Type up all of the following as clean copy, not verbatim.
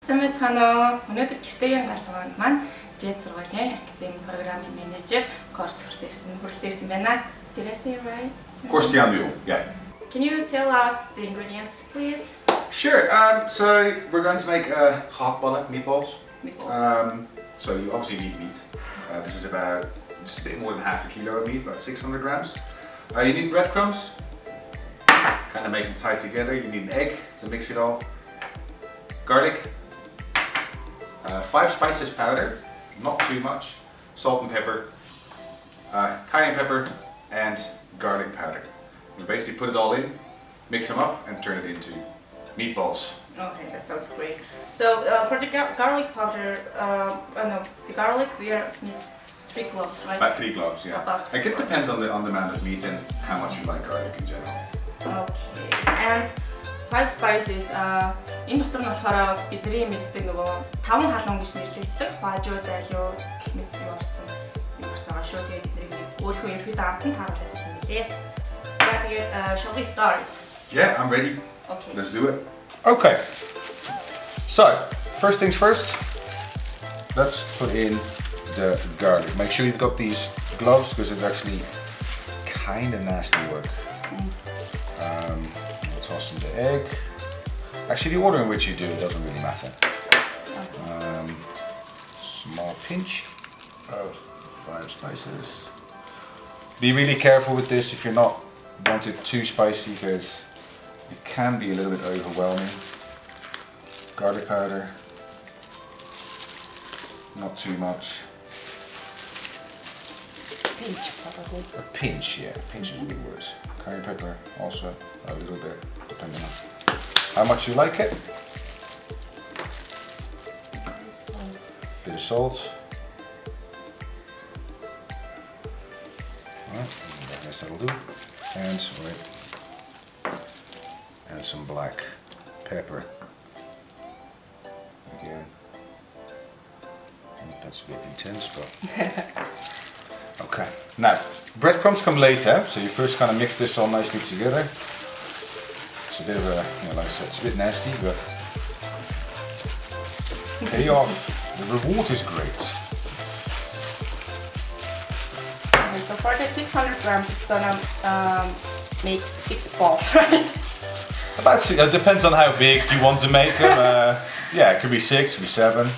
Самбайцгаана уу. Өнөөдөр Гэртээгийн галдгаанд маань Jet сургуулийн академи програмын менежер курс хүрсэн байна. Did I say it right? Of course, yeah. Can you tell us the ingredients, please? Sure. So we're going to make hot bullet meatballs. So you obviously need meat. This is about just a bit more than half a kilo of meat, about 600 grams. You need breadcrumbs. Kind of make them tied together. You need an egg to mix it all. Garlic. 5 spices powder, not too much. Salt and pepper. Cayenne pepper and garlic powder. You basically put it all in, mix them up, and turn it into meatballs. Okay, that sounds great. So for the garlic powder, the garlic we need 3 cloves, right? About 3 cloves, yeah. It depends on the amount of meat and how much you like garlic in general. Okay, and 5 spices. Энэ дотор нь болохоор бидний мэддэг нөгөө 5 халуун гэж нэрлэгддэг. Баажуу, дайлуу гэх мэт юу орсон юм орж байгаа шүү. Тэгээд бидний өөрийнхөө ерөөдөө амтан тааруулаад байгаа юм лээ. За тэгээд shall we start? Yeah, I'm ready. Okay. Let's do it. Okay. So, first things first. Let's put in the garlic. Make sure you've got these gloves because it's actually kind of nasty work. We'll toss in the egg. Actually, the order in which you do it doesn't really matter. Small pinch of 5 spices. Be really careful with this if you're not wanting too spicy because it can be a little bit overwhelming. Garlic powder, not too much. Pinch, probably. A pinch, yeah. Pinch is a good word. Cayenne pepper also a little bit, depending on how much you like it. Bit of salt. Alright, I guess that'll do. And some black pepper. Again. That's a bit intense, but okay. Now, breadcrumbs come later, so you first kind of mix this all nicely together. It's a bit of a, like I said, it's a bit nasty, but payoff, the reward is great. Okay, so for the 600 grams, it's gonna make 6 balls, right? It depends on how big you want to make them. Yeah, it could be 6, it could be 7.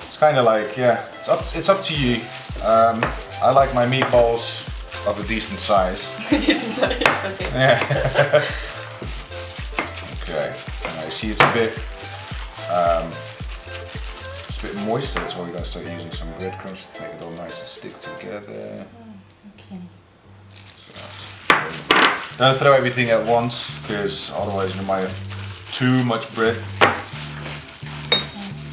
It's kind of like, yeah, it's up to you. I like my meatballs of a decent size. Decent size, okay. Yeah. Okay, and I see it's a bit moist, so that's why we're going to start using some breadcrumbs to make it all nice and stick together. Okay. So, don't throw everything at once, because otherwise you might have too much bread.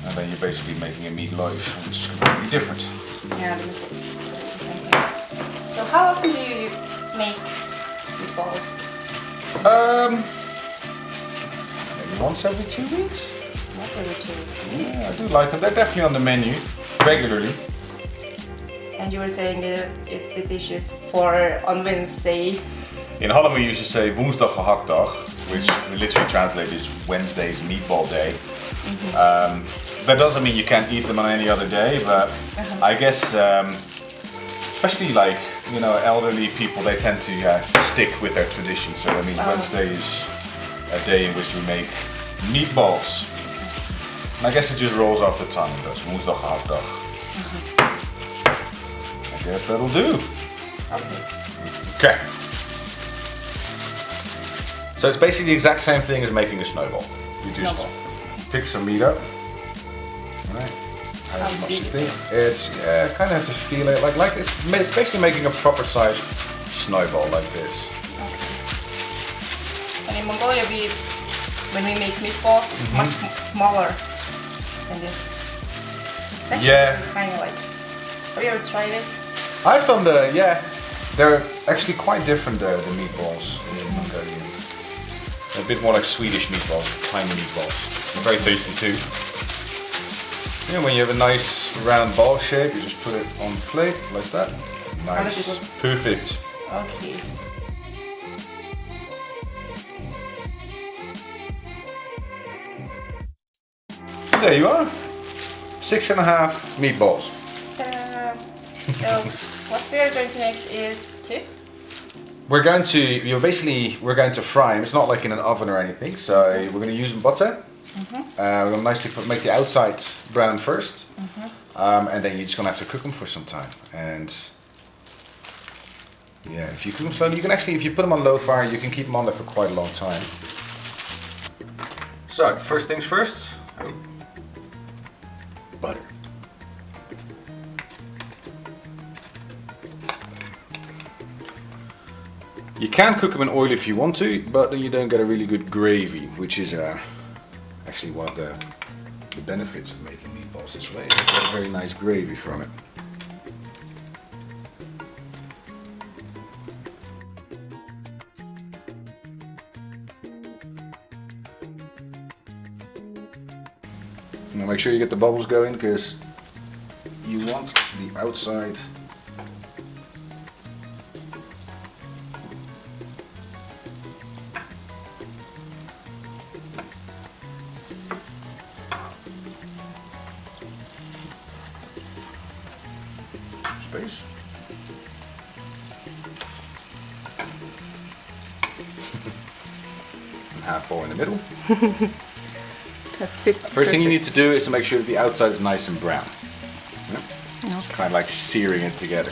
And then you're basically making a meatloaf, which is completely different. Yeah. So how often do you make meatballs? Once every 2 weeks? Once every 2 weeks. Yeah, I do like them. They're definitely on the menu regularly. And you were saying the dishes for on Wednesday. In Holland we used to say woensdag gehaktdag, which we literally translate is Wednesday's meatball day. That doesn't mean you can't eat them on any other day, but I guess especially like, elderly people, they tend to stick with their tradition. So I mean, Wednesday is a day in which we make meatballs. And I guess it just rolls off the tongue. That's woensdag gehaktdag. I guess that'll do. Okay. So it's basically the exact same thing as making a snowball. You do pick some meat up. Right. How much you think? It's kind of have to feel it like it's basically making a proper sized snowball like this. And in Mongolia, when we make meatballs, it's much smaller than this. It's actually kind of like. Have you ever tried it? I found they're actually quite different the meatballs in Mongolia. They're a bit more like Swedish meatballs, tiny meatballs. They're very tasty too. When you have a nice round ball shape, you just put it on the plate like that. Nice, perfect. Okay. there you are. 6.5 meatballs. So what we are going to next is to? We're going to fry them. It's not like in an oven or anything. So we're going to use butter. We're going to nicely make the outside brown first. And then you're just going to have to cook them for some time. And yeah, if you cook them slowly, you can actually, if you put them on low fire, you can keep them on there for quite a long time. So, first things first, butter. You can cook them in oil if you want to, but then you don't get a really good gravy, which is actually one of the benefits of making meatballs this way. You get a very nice gravy from it. Now make sure you get the bubbles going, because you want the outside space. And half bowl in the middle. First thing you need to do is to make sure that the outside is nice and brown. Yeah? Okay. It's kind of like searing it together.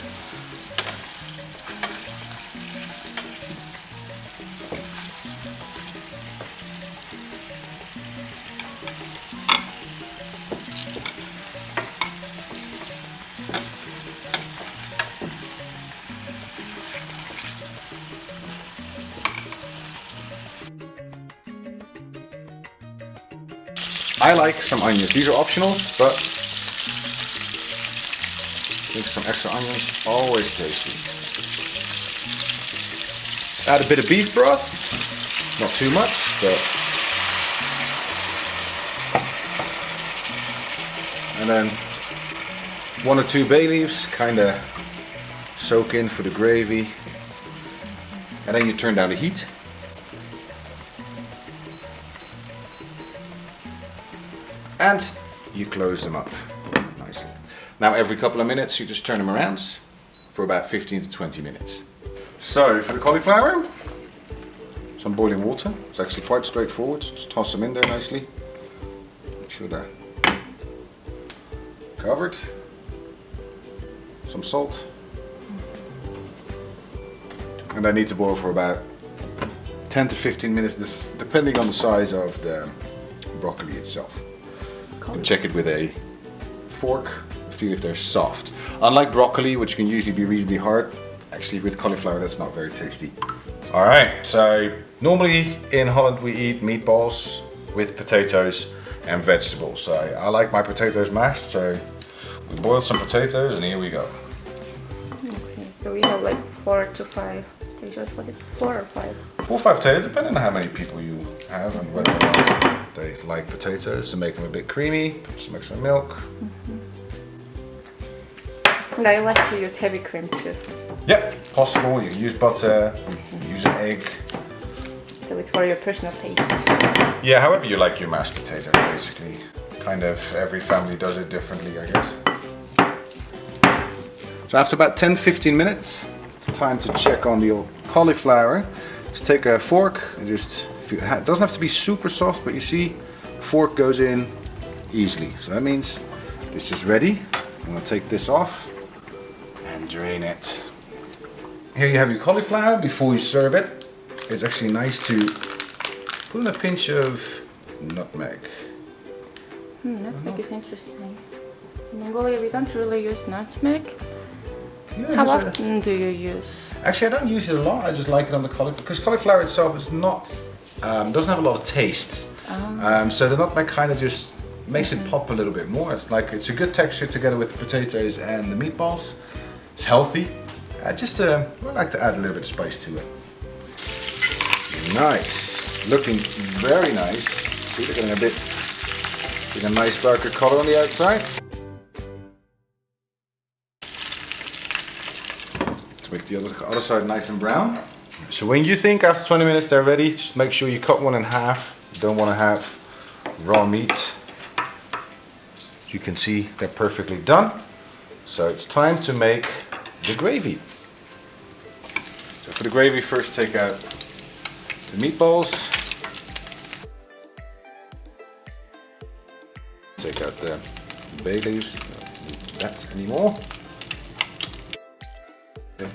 I like some onions. These are optionals, but I think some extra onions always tasty. Let's add a bit of beef broth. Not too much, but and then 1 or 2 bay leaves, kind of soak in for the gravy, and then you turn down the heat. And you close them up nicely. Now every couple of minutes you just turn them around for about 15 to 20 minutes. So for the cauliflower, some boiling water. It's actually quite straightforward. Just toss them in there nicely. Make sure they're covered. Some salt. And they need to boil for about 10 to 15 minutes, depending on the size of the broccoli itself. You can check it with a fork, feel if they're soft. Unlike broccoli, which can usually be reasonably hard, actually with cauliflower that's not very tasty. Alright, so normally in Holland we eat meatballs with potatoes and vegetables. So I like my potatoes mashed, so we boiled some potatoes and here we go. Okay, so we have like 4 to 5 potatoes. Was it 4 or 5? 4 or 5 potatoes, depending on how many people you have and whether or not they like potatoes, to make them a bit creamy. Put some extra milk. And I like to use heavy cream too. Yep, possible. You can use butter, you can use an egg. So it's for your personal taste. Yeah, however you like your mashed potatoes, basically. Kind of every family does it differently, I guess. So after about 10-15 minutes, it's time to check on the old cauliflower. Just take a fork and just, it doesn't have to be super soft, but you see, fork goes in easily. So that means this is ready. I'm going to take this off and drain it. Here you have your cauliflower. Before you serve it, it's actually nice to put in a pinch of nutmeg. Nutmeg is interesting. In Mongolia we don't really use nutmeg. Yeah, how often do you use? Actually, I don't use it a lot. I just like it on the cauliflower, because cauliflower itself is not doesn't have a lot of taste. So the nutmeg kind of just makes it pop a little bit more. It's a good texture together with the potatoes and the meatballs. It's healthy. I like to add a little bit of spice to it. Nice, looking very nice. See, they're getting a nice darker color on the outside. To make the other side nice and brown. So when you think after 20 minutes they're ready, just make sure you cut one in half. You don't want to have raw meat you can see they're perfectly done. So it's time to make the gravy. So for the gravy, first take out the meatballs. Take out the bay leaves, don't need that anymore. Okay.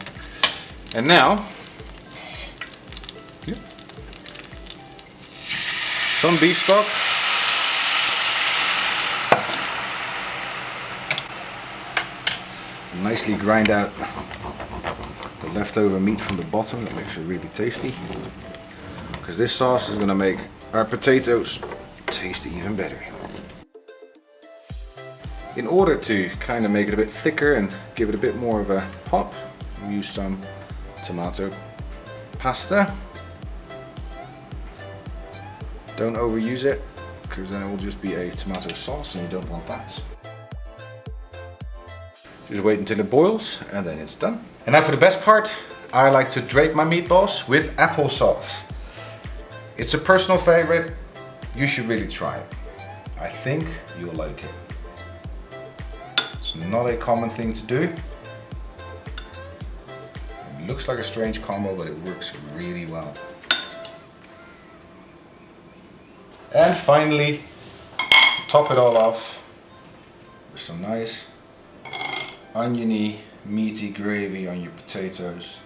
And now, some beef stock. Nicely grind out the leftover meat from the bottom. That makes it really tasty. Because this sauce is going to make our potatoes taste even better. In order to kind of make it a bit thicker and give it a bit more of a pop, we'll use some tomato pasta. Don't overuse it, because then it will just be a tomato sauce and you don't want that. Just wait until it boils and then it's done. And now for the best part, I like to drape my meatballs with applesauce. It's a personal favorite. You should really try it. I think you'll like it. It's not a common thing to do. It looks like a strange combo, but it works really well. And finally, top it all off with some nice oniony, meaty gravy on your potatoes.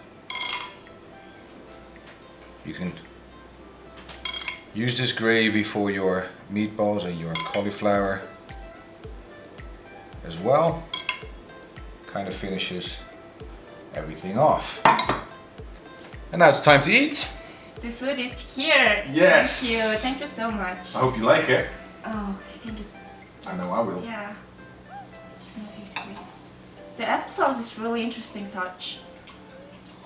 You can use this gravy for your meatballs and your cauliflower as well. Kind of finishes everything off. And now it's time to eat. The food is here. Yes. Thank you so much. I hope you like it. Oh, I think it. I know I will. Yeah. It's gonna taste great. The applesauce is really interesting touch.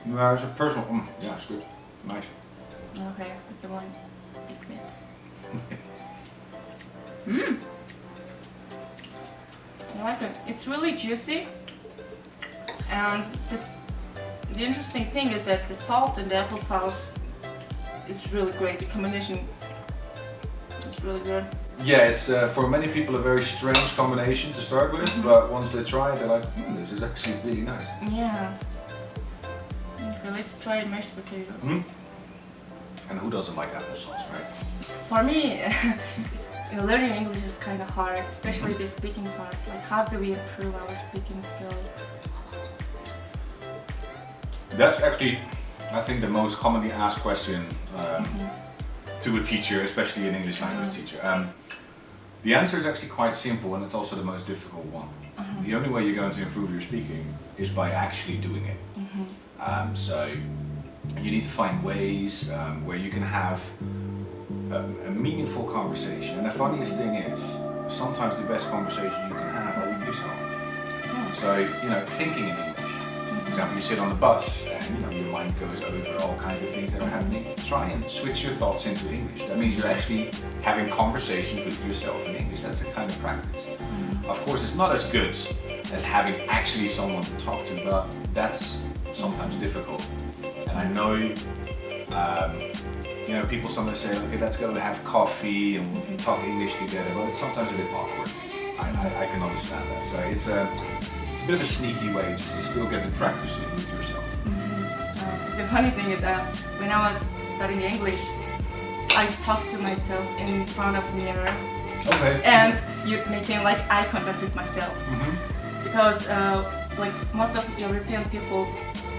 No, it's a personal. Yeah, it's good. Nice. Okay, that's the one big bit. I like it. It's really juicy. And the interesting thing is that the salt and the applesauce is really great. The combination is really good. Yeah, it's for many people a very strange combination to start with, but once they try it, they're like, this is actually really nice. Yeah. Okay, let's try mashed potatoes. And who doesn't like applesauce, right? For me, learning English is kind of hard, especially the speaking part. Like, how do we improve our speaking skill? That's actually, I think, the most commonly asked question to a teacher, especially an English language teacher. The answer is actually quite simple, and it's also the most difficult one. The only way you're going to improve your speaking is by actually doing it. So you need to find ways where you can have a meaningful conversation. And the funniest thing is, sometimes the best conversation you can have are with yourself. So, you know, thinking in English. For example, you sit on the bus and your mind goes over all kinds of things that are happening. Try and switch your thoughts into English. That means you're actually having conversations with yourself in English. That's a kind of practice. Of course, it's not as good as having actually someone to talk to, but that's sometimes difficult. And I know, people sometimes say, okay, let's go have coffee and we'll talk English together, but it's sometimes a bit awkward. I can understand that. So it's a bit of a sneaky way just to still get the practice in with yourself. The funny thing is, when I was studying English, I talked to myself in front of a mirror. Okay. And you're making like eye contact with myself. Because like most of European people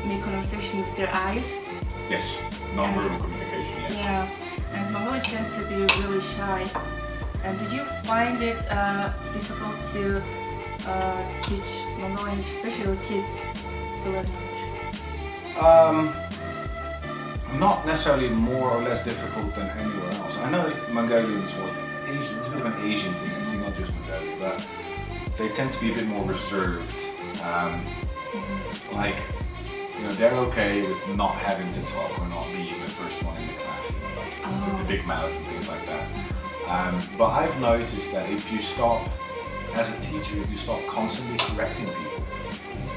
make conversation with their eyes. Yes, non-verbal communication. Yeah, and Mongolians tend to be really shy. And did you find it difficult to teach Mongolian, especially kids, to learn English? Not necessarily more or less difficult than anywhere else. I know Mongolians, Asian, it's a bit of an Asian thing, it's not just Mongolia, but they tend to be a bit more reserved. Like, they're okay with not having to talk or not being the first one in the class, with the big mouth and things like that. But I've noticed that if you stop, as a teacher, if you stop constantly correcting people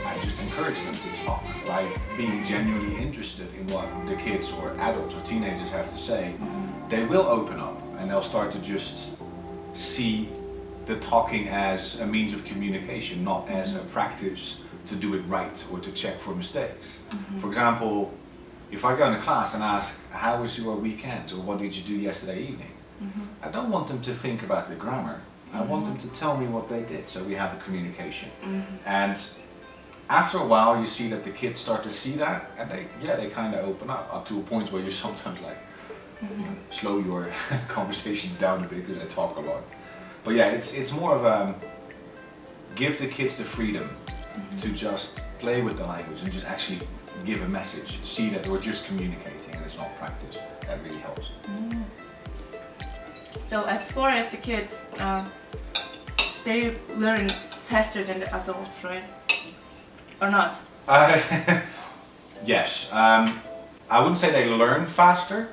and just encourage them to talk, like being genuinely interested in what the kids or adults or teenagers have to say, they will open up and they'll start to just see the talking as a means of communication, not as a practice to do it right or to check for mistakes. For example, if I go into class and ask, how was your weekend, or what did you do yesterday evening? I don't want them to think about the grammar. I want them to tell me what they did, so we have a communication. And after a while, you see that the kids start to see that, and they kind of open up to a point where you're sometimes like, slow your conversations down a bit because they talk a lot. But yeah, it's more of a give the kids the freedom to just play with the language and just actually give a message. See that we're just communicating and it's not practice. That really helps. So as far as the kids, they learn faster than the adults, right? Or not? Yes. I wouldn't say they learn faster,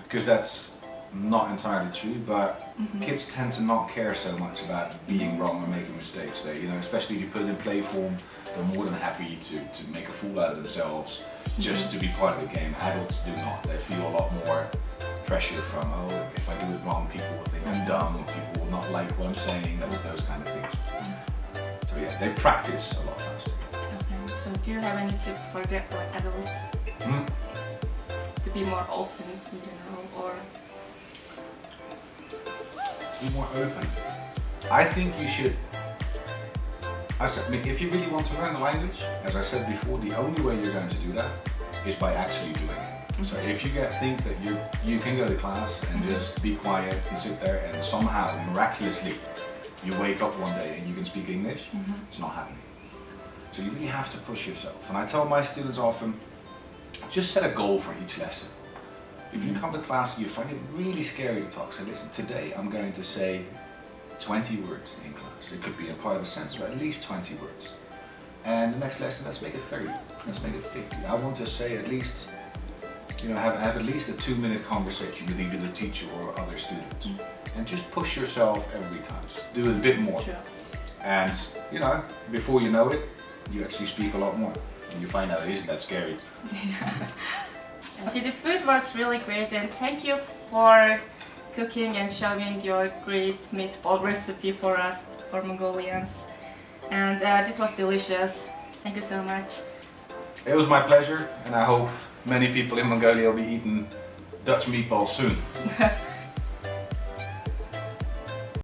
because that's not entirely true, but kids tend to not care so much about being wrong or making mistakes. They, especially if you put it in play form, they're more than happy to make a fool out of themselves just to be part of the game. Adults do not. They feel a lot more pressure from, if I do it wrong, people will think I'm dumb, or people will not like what I'm saying, those kind of things. So yeah, they practice a lot faster. Okay. So do you have any tips for adults to be more open in general, or? Be more open. I think you should. If you really want to learn the language, as I said before, the only way you're going to do that is by actually doing it. So if you think that you can go to class and just be quiet and sit there and somehow miraculously you wake up one day and you can speak English, it's not happening. So you really have to push yourself. And I tell my students often, just set a goal for each lesson. If you come to class and you find it really scary to talk, say, listen, today I'm going to say 20 words in class. It could be a part of a sentence, but at least 20 words. And the next lesson, let's make it 30, let's make it 50. I want to say at least, have at least a 2-minute conversation with either the teacher or other students. And just push yourself every time, just do it a bit more. And, before you know it, you actually speak a lot more. And you find out it isn't that scary. Okay, the food was really great, and thank you for cooking and showing your great meatball recipe for us, for Mongolians. And this was delicious. Thank you so much. It was my pleasure, and I hope many people in Mongolia will be eating Dutch meatballs soon.